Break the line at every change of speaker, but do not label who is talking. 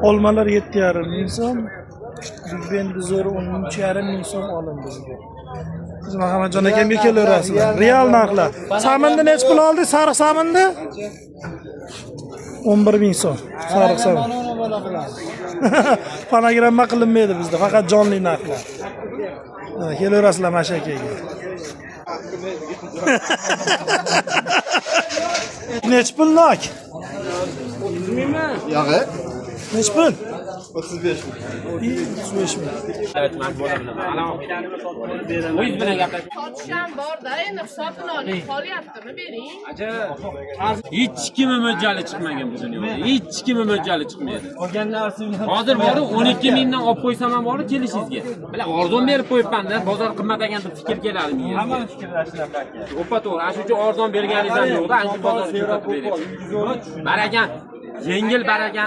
Olmalar 7,5 ming so'm. Big Bend zo'r 13,5 ming so'm olindi bizga. Siz Muhammadjon akamga kelaverasizlar. Real narxlar. Saminda necha pul oldi? Sariq saminda? 11 ming so'm. Sariq samin. Fonogramma qilinmaydi bizda, faqat jonli narxlar. Kelaverasizlar mashakaga. Necha pul nok?
30 mingmi?
Yo'q.
Necha pul?
35 ming.
35 ming.
O'z bilan gaplashib.
Sotisham bor-da, endi hisobini oling. Qolyaptimi bering?
Hech kimi mo'ljali chiqmagan bu dunyoda. Hech kimi mo'ljali chiqmaydi. Hozir bor 12 mingdan olib qo'ysam ham bor kelishingizga. Bilan arzon berib qo'yibman-da, bozor qimmat ekan deb fikr keladi menga. Hammani fikrlashlar aka. To'g'ri, ana shu uchun arzon berganingiz ham yo'q-da, ancha bozor qimmat berib. Barakan, yengil barakan